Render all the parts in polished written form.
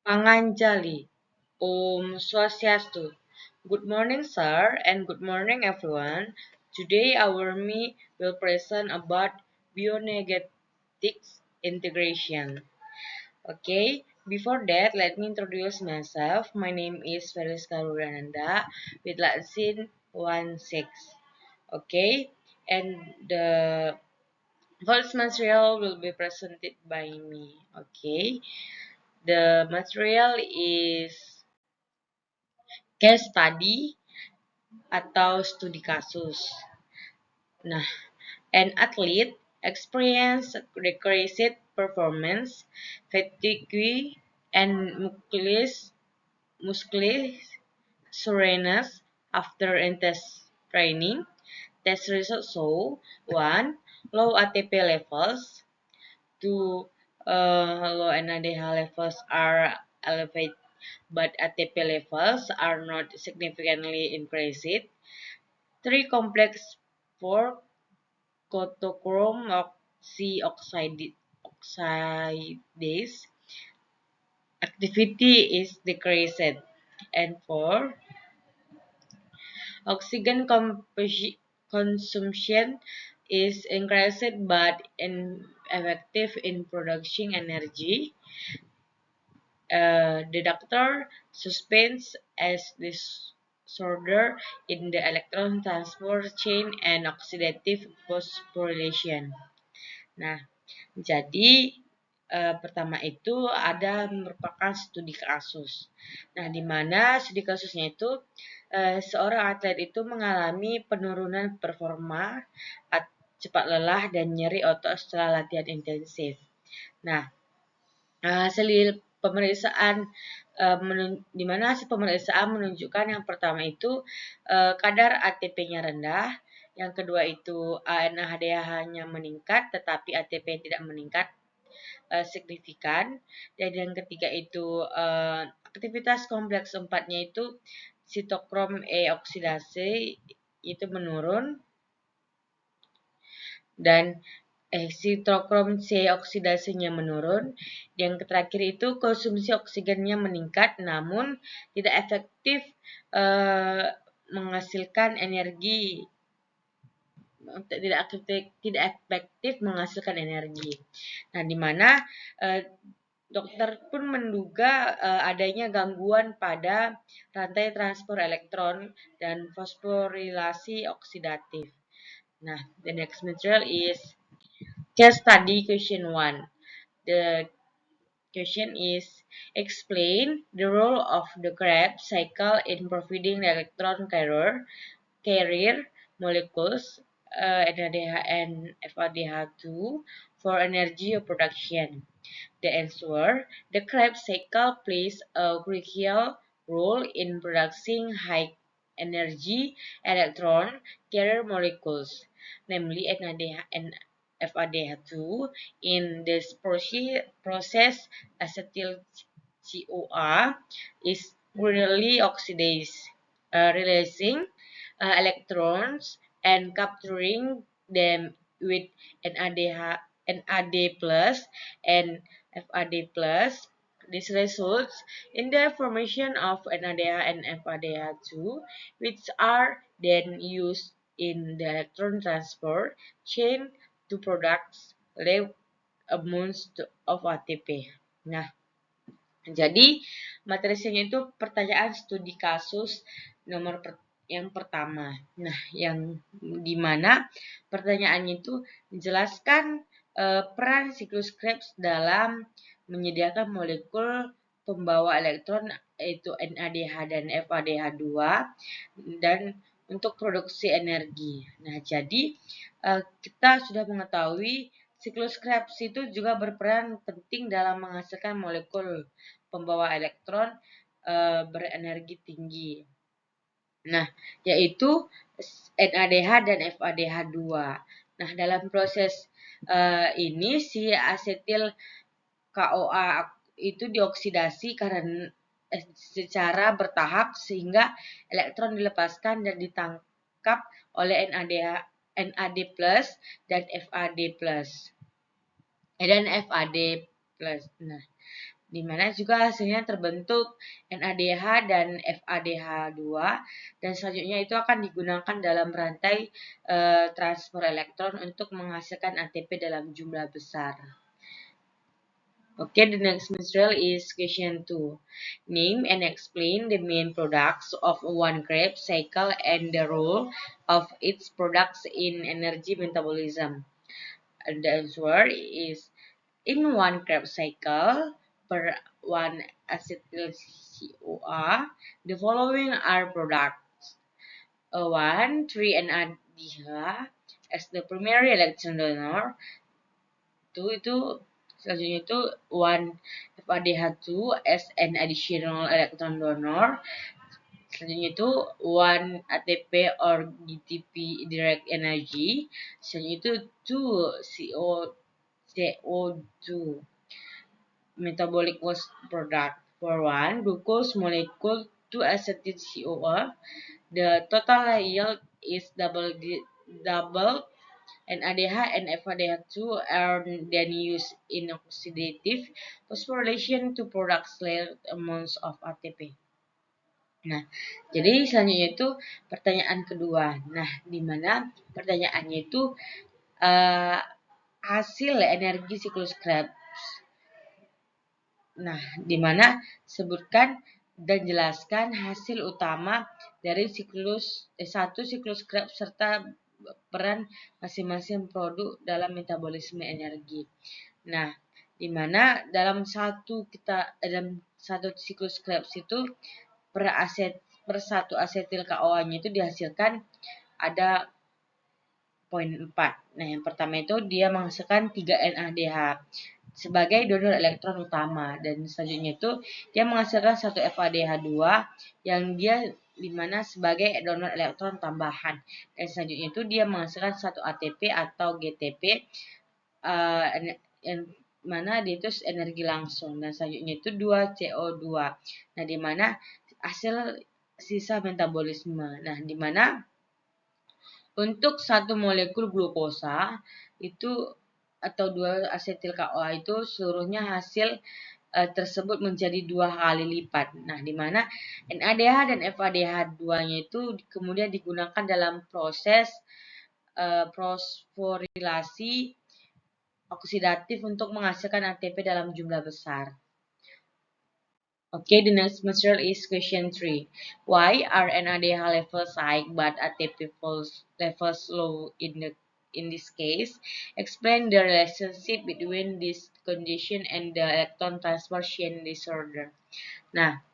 Panganjali. Om Swastiastu. Good morning, sir, and good morning, everyone. Today, our me will present about bioenergetics integration. Okay, before that, let me introduce myself. My name is Felis Karurananda with Latsin 16. Okay, and the first material will be presented by me. Okay, the material is case study atau studi kasus. Nah, an athlete experience decreased performance, fatigue, and muscular soreness after intense training. Test results show 1. Low ATP levels. 2. Low NADH levels are elevated, but ATP levels are not significantly increased. 3. Complex 4. Cotochrome oxidase activity is decreased. And 4. Oxygen consumption is increased but ineffective in producing energy. The doctor suspects as disorder in the electron transport chain and oxidative phosphorylation. Nah, jadi pertama itu ada merupakan studi kasus. Nah, di mana studi kasusnya itu seorang atlet itu mengalami penurunan performa, cepat lelah dan nyeri otot setelah latihan intensif. Nah, hasil pemeriksaan di mana hasil pemeriksaan menunjukkan yang pertama itu kadar ATP-nya rendah, yang kedua itu NADH-nya meningkat tetapi ATP tidak meningkat signifikan, dan yang ketiga itu aktivitas kompleks 4-nya itu sitokrom E oksidasi itu menurun, dan sitokrom C oksidasinya menurun. Yang terakhir itu konsumsi oksigennya meningkat namun tidak efektif menghasilkan energi, tidak efektif menghasilkan energi. Nah, di mana dokter pun menduga adanya gangguan pada rantai transport elektron dan fosforilasi oksidatif. Nah, the next material is case study question 1. The question is explain the role of the Krebs cycle in providing the electron carrier molecules NADH and FADH2 for energy production. The answer: the Krebs cycle plays a crucial role in producing high energy electron carrier molecules, namely NADH and FADH2. In this process, acetyl CoA is gradually oxidized, releasing electrons and capturing them with NAD plus and FAD plus. This results in the formation of NADH and FADH2, which are then used in the electron transport chain to produce large amounts of ATP. Nah, jadi materi sini itu pertanyaan studi kasus yang pertama. Nah, yang dimana pertanyaannya itu menjelaskan peran siklus Krebs dalam menyediakan molekul pembawa elektron yaitu NADH dan FADH2 dan untuk produksi energi. Nah, jadi kita sudah mengetahui siklus Krebs itu juga berperan penting dalam menghasilkan molekul pembawa elektron berenergi tinggi. Nah, yaitu NADH dan FADH2. Nah, dalam proses ini si asetil CoA itu dioksidasi karena secara bertahap sehingga elektron dilepaskan dan ditangkap oleh NAD plus dan FAD plus. Nah, di mana juga hasilnya terbentuk NADH dan FADH2, dan selanjutnya itu akan digunakan dalam rantai transfer elektron untuk menghasilkan ATP dalam jumlah besar. Okay, the next material is question 2. Name and explain the main products of one Krebs cycle and the role of its products in energy metabolism. The answer is, in one Krebs cycle per 1 acetyl CoA, the following are products. 1. 3-NADH as the primary electron donor. 2 itu selanjutnya itu 1-FADH2 as an additional electron donor. Selanjutnya itu 1 ATP or GTP direct energy. Selanjutnya itu 2 CO2 metabolic waste product. For 1 glucose molecule 2 acetyl CoA, the total yield is double NADH and FADH2 are then used in oxidative phosphorylation to produce large amounts of ATP. Nah, jadi selanjutnya itu pertanyaan kedua. Nah, di mana pertanyaannya itu hasil energi siklus Krebs. Nah, di mana sebutkan dan jelaskan hasil utama dari satu siklus Krebs serta peran masing-masing produk dalam metabolisme energi. Nah, di mana dalam satu siklus Krebs itu per satu asetil KOA-nya itu dihasilkan ada poin 4. Nah, yang pertama itu dia menghasilkan 3 NADH sebagai donor elektron utama, dan selanjutnya itu dia menghasilkan 1 FADH2 yang dia dimana sebagai donor elektron tambahan, dan selanjutnya itu dia menghasilkan 1 ATP atau GTP yang mana dia itu energi langsung, dan selanjutnya itu 2 CO2. Nah, di mana hasil sisa metabolisme. Nah, di mana untuk satu molekul glukosa itu atau 2 asetil KOA itu seluruhnya hasil tersebut menjadi 2 kali lipat. Nah, di mana NADH dan FADH2-nya itu kemudian digunakan dalam proses fosforilasi oksidatif untuk menghasilkan ATP dalam jumlah besar. Okay, the next material is question 3. Why are NADH levels high but ATP levels low in this case? Explain the relationship between this condition and the electron transfer chain disorder. Nah,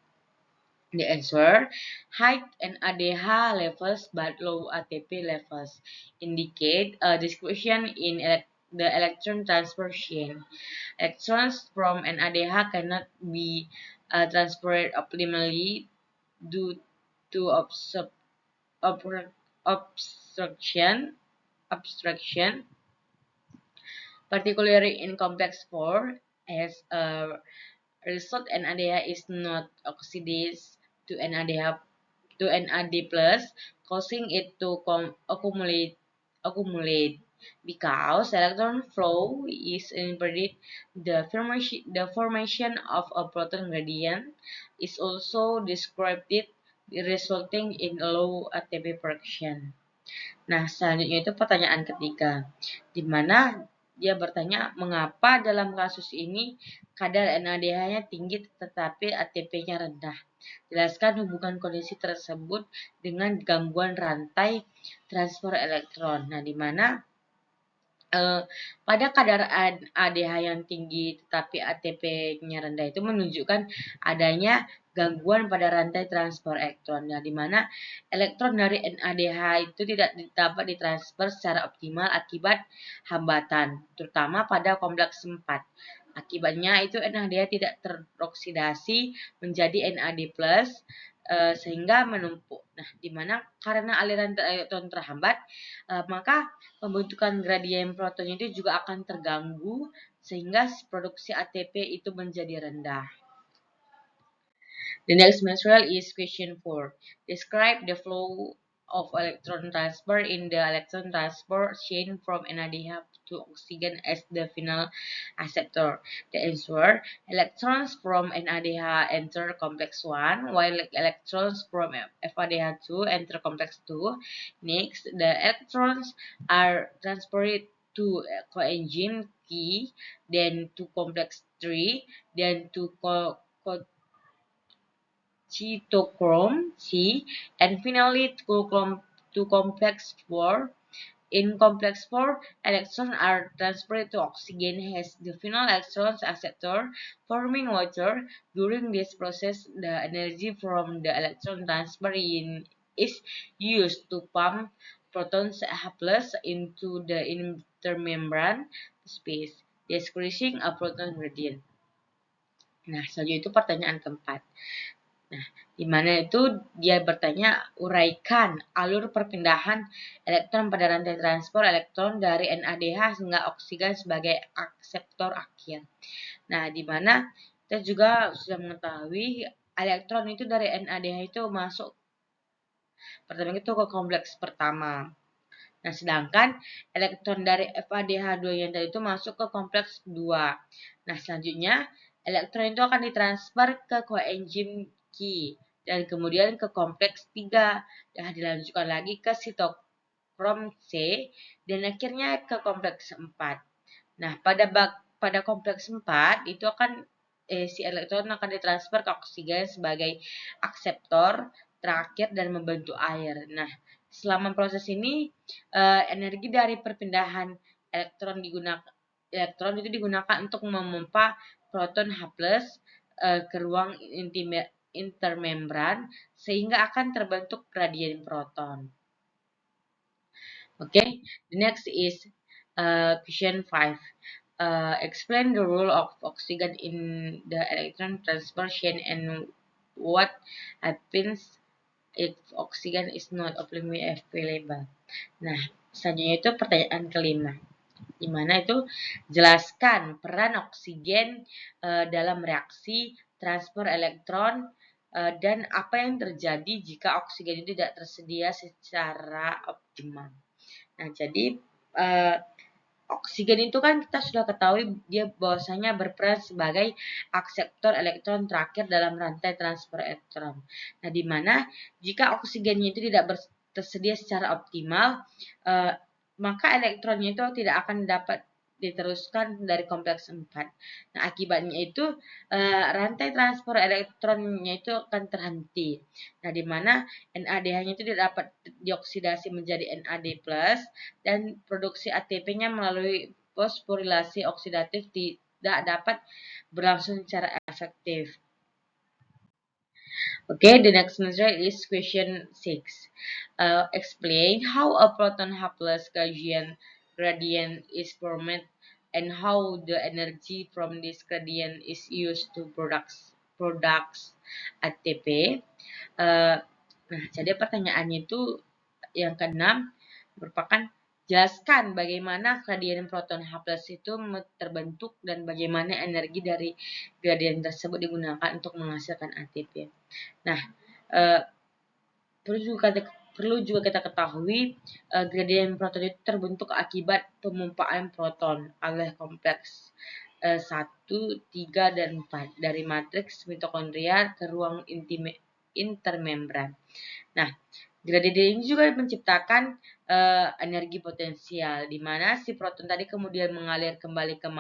the answer, high NADH levels but low ATP levels indicate a disruption in the electron transfer chain. Electrons from NADH cannot be transferred optimally due to obstruction, particularly in complex 4. As a result, NADH is not oxidized to NAD+, causing it to accumulate. Because electron flow is impeded, the formation of a proton gradient is also described, resulting in a low ATP production. Nah, selanjutnya itu pertanyaan ketiga, di mana dia bertanya mengapa dalam kasus ini kadar NADH-nya tinggi tetapi ATP-nya rendah. Jelaskan hubungan kondisi tersebut dengan gangguan rantai transfer elektron. Nah, di mana pada kadar ADH yang tinggi tetapi ATP-nya rendah itu menunjukkan adanya gangguan pada rantai transfer elektron, ya, di mana elektron dari NADH itu tidak dapat ditransfer secara optimal akibat hambatan, terutama pada kompleks 4. Akibatnya itu NADH tidak teroksidasi menjadi NAD+, sehingga menumpuk. Nah, di mana karena aliran elektron terhambat, maka pembentukan gradien protonnya itu juga akan terganggu sehingga produksi ATP itu menjadi rendah. The next material is question 4. Describe the flow of electron transfer in the electron transport chain from NADH to oxygen as the final acceptor. The answer: electrons from NADH enter complex 1, while electrons from FADH2 enter complex 2. Next, the electrons are transferred to coenzyme K, then to complex 3, then to cytochrome C, and finally to complex 4. In complex 4, electrons are transferred to oxygen as the final electrons acceptor, forming water. During this process, the energy from the electron transfer is used to pump protons H+ into the intermembrane space, decreasing a proton gradient. Nah, selanjutnya itu pertanyaan keempat. Nah, di mana itu dia bertanya, uraikan alur perpindahan elektron pada rantai transport elektron dari NADH hingga oksigen sebagai akseptor akhir. Nah, di mana kita juga sudah mengetahui elektron itu dari NADH itu masuk pertama itu ke kompleks pertama. Nah, sedangkan elektron dari FADH2 yang tadi itu masuk ke kompleks 2. Nah, selanjutnya elektron itu akan ditransfer ke koenzim Q dan kemudian ke kompleks 3 dan dilanjutkan lagi ke sitokrom C dan akhirnya ke kompleks 4. Nah, pada kompleks 4 itu akan si elektron akan ditransfer ke oksigen sebagai akseptor terakhir dan membentuk air. Nah, selama proses ini energi dari perpindahan elektron itu digunakan untuk memompa proton H+ ke ruang intermembran sehingga akan terbentuk gradien proton. Okay, the next is question 5. Explain the role of oxygen in the electron transfer chain and what happens if oxygen is not optimally available. Nah, selanjutnya itu pertanyaan kelima, di mana itu jelaskan peran oksigen dalam reaksi transfer elektron dan apa yang terjadi jika oksigen itu tidak tersedia secara optimal. Nah, jadi oksigen itu kan kita sudah ketahui dia bahwasanya berperan sebagai akseptor elektron terakhir dalam rantai transfer elektron. Nah, di mana jika oksigennya itu tidak tersedia secara optimal, maka elektronnya itu tidak akan dapat diteruskan dari kompleks 4. Nah, akibatnya itu rantai transfer elektronnya itu akan terhenti. Nah, di mana NADH-nya itu tidak dapat dioksidasi menjadi NAD+ dan produksi ATP-nya melalui fosforilasi oksidatif tidak dapat berlangsung secara efektif. Okay, the next answer is question 6. Explain how a proton H+ gradient is formed and how the energy from this gradient is used to produce ATP. Nah, jadi pertanyaannya itu yang keenam merupakan jelaskan bagaimana gradien proton H+ itu terbentuk dan bagaimana energi dari gradien tersebut digunakan untuk menghasilkan ATP. Nah, perlu juga kita ketahui gradien proton itu terbentuk akibat pemumpaan proton oleh kompleks 1, 3, dan 4 dari matriks mitokondria ke ruang intermembran. Nah, gradien ini juga menciptakan energi potensial, di mana si proton tadi kemudian mengalir kembali ke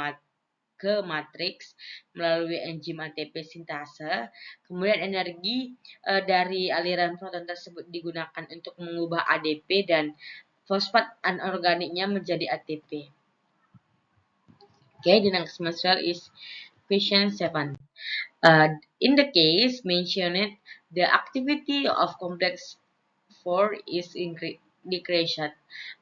matriks melalui enzim ATP sintase. Kemudian energi dari aliran proton tersebut digunakan untuk mengubah ADP dan fosfat anorganiknya menjadi ATP. Okay, the next material is question 7. In the case mentioned, the activity of complex 4 is decreased.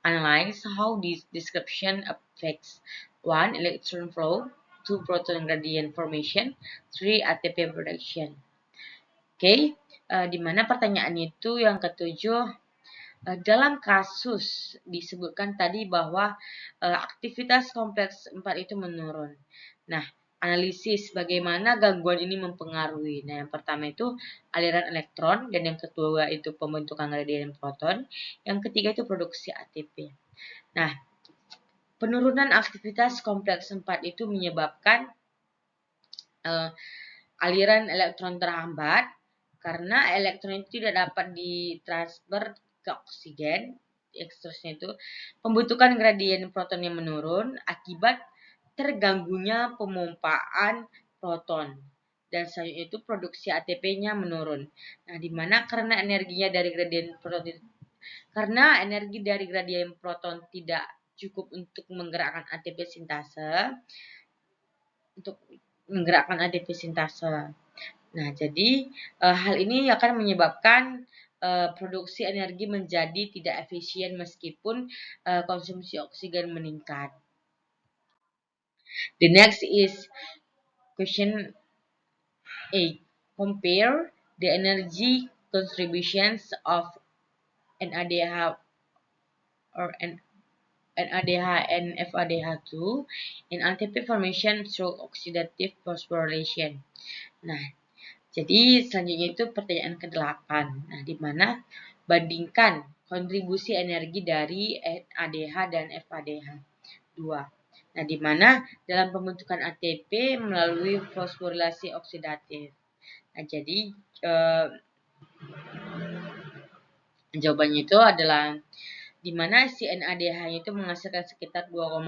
Analyze how this description affects 1. Electron flow, 2. Proton gradient formation, 3. ATP production. Oke, di mana pertanyaannya itu yang ketujuh, dalam kasus disebutkan tadi bahwa aktivitas kompleks 4 itu menurun. Nah, analisis bagaimana gangguan ini mempengaruhi. Nah, yang pertama itu aliran elektron, dan yang kedua itu pembentukan gradien proton, yang ketiga itu produksi ATP. Nah, penurunan aktivitas kompleks 4 itu menyebabkan aliran elektron terhambat karena elektron itu tidak dapat ditransfer ke oksigen. Seterusnya itu pembentukan gradien proton yang menurun akibat terganggunya pemompaan proton, dan selanjutnya itu produksi ATP-nya menurun. Nah, di mana karena energi dari gradien proton tidak cukup untuk menggerakkan ATP sintase, Nah, jadi hal ini akan menyebabkan produksi energi menjadi tidak efisien meskipun konsumsi oksigen meningkat. The next is question 8. Compare the energy contributions of NADH or NADH and FADH2 in ATP formation through oxidative phosphorylation. Nah, jadi selanjutnya itu pertanyaan ke-8. Nah, di mana bandingkan kontribusi energi dari NADH dan FADH2. Nah, di mana dalam pembentukan ATP melalui fosforilasi oksidatif. Nah, jadi jawabannya itu adalah di mana si NADH itu menghasilkan sekitar 2,5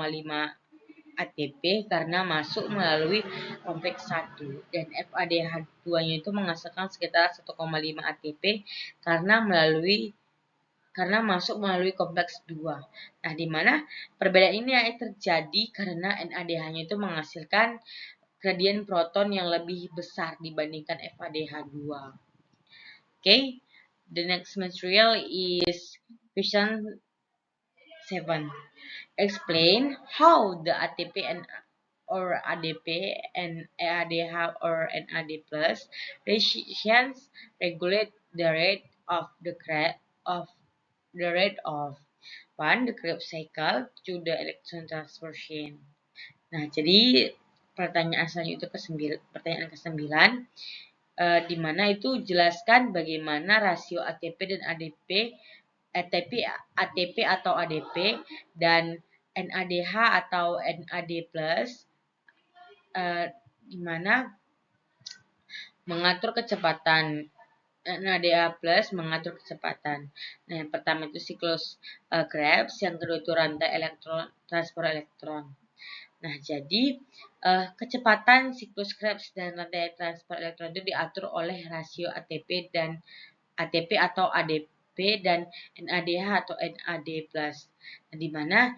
ATP karena masuk melalui kompleks 1, dan FADH2-nya itu menghasilkan sekitar 1,5 ATP karena masuk melalui kompleks 2. Nah, di mana perbedaan ini terjadi karena NADH-nya itu menghasilkan gradien proton yang lebih besar dibandingkan FADH2. Okay, the next material is question 7. Explain how the ATP and or ADP and ADH or NAD plus reactions regulate the rate of the one, the Krebs cycle, to the electron transfer. Nah, jadi pertanyaan selanjutnya pertanyaan ke-9, di mana itu jelaskan bagaimana rasio ATP dan ADP, ATP atau ADP dan NADH atau NAD+, di mana mengatur kecepatan. NADH+ mengatur kecepatan. Nah, yang pertama itu siklus Krebs, yang kedua itu rantai transfer elektron. Nah, jadi kecepatan siklus Krebs dan rantai transfer elektron itu diatur oleh rasio ATP atau ADP dan NADH atau NAD+. Nah, di mana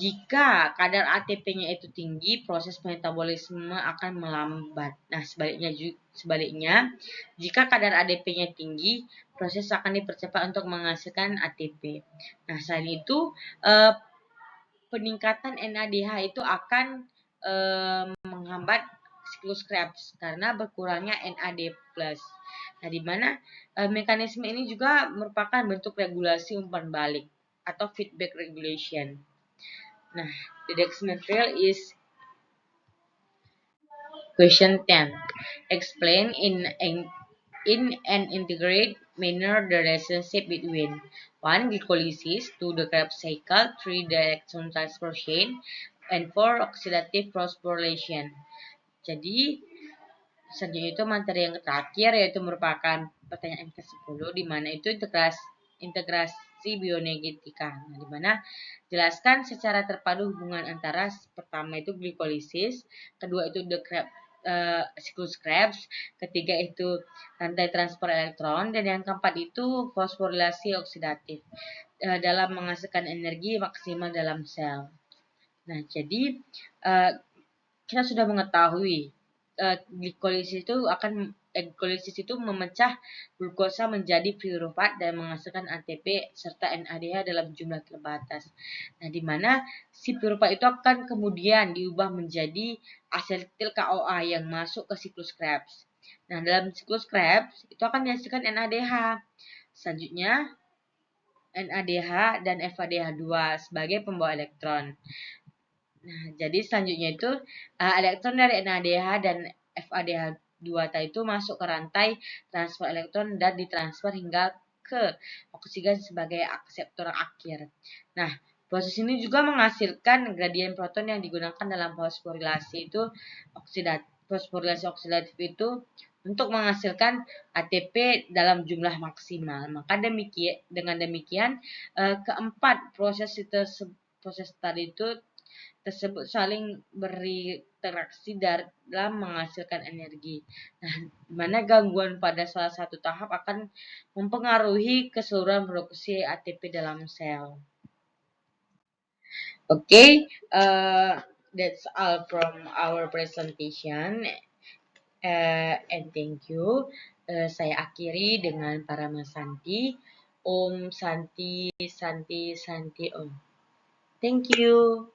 jika kadar ATP-nya itu tinggi, proses metabolisme akan melambat. Nah, sebaliknya, jika kadar ADP-nya tinggi, proses akan dipercepat untuk menghasilkan ATP. Nah, selain itu, peningkatan NADH itu akan menghambat siklus Krebs karena berkurangnya NAD+. Nah, di mana mekanisme ini juga merupakan bentuk regulasi umpan balik atau feedback regulation. Nah, the next material is question 10. Explain in an integrated manner the relationship between 1. Glycolysis, 2. The Krebs cycle, 3. The electron transfer chain, and 4. Oxidative phosphorylation. Jadi, selanjutnya itu materi yang terakhir yaitu merupakan pertanyaan ke-10, di mana itu integrasi bioenergetika. Nah, di mana jelaskan secara terpadu hubungan antara pertama itu glikolisis, kedua itu siklus Krebs, ketiga itu rantai transfer elektron, dan yang keempat itu fosforilasi oksidatif dalam menghasilkan energi maksimal dalam sel. Nah, jadi kita sudah mengetahui glikolisis itu memecah glukosa menjadi piruvat dan menghasilkan ATP serta NADH dalam jumlah terbatas. Nah, di mana si piruvat itu akan kemudian diubah menjadi asetil CoA yang masuk ke siklus Krebs. Nah, dalam siklus Krebs itu akan dihasilkan NADH. Selanjutnya NADH dan FADH2 sebagai pembawa elektron. Nah, jadi selanjutnya itu elektron dari NADH dan FADH2 itu masuk ke rantai transfer elektron dan ditransfer hingga ke oksigen sebagai akseptor akhir. Nah, proses ini juga menghasilkan gradien proton yang digunakan dalam fosforilasi itu fosforilasi oksidatif itu untuk menghasilkan ATP dalam jumlah maksimal. Maka dengan demikian keempat proses tadi itu tersebut saling berinteraksi dalam menghasilkan energi. Nah, di mana gangguan pada salah satu tahap akan mempengaruhi keseluruhan produksi ATP dalam sel. Okay, that's all from our presentation. And thank you. Saya akhiri dengan Parama Santi. Om Santi Santi Santi Om. Thank you.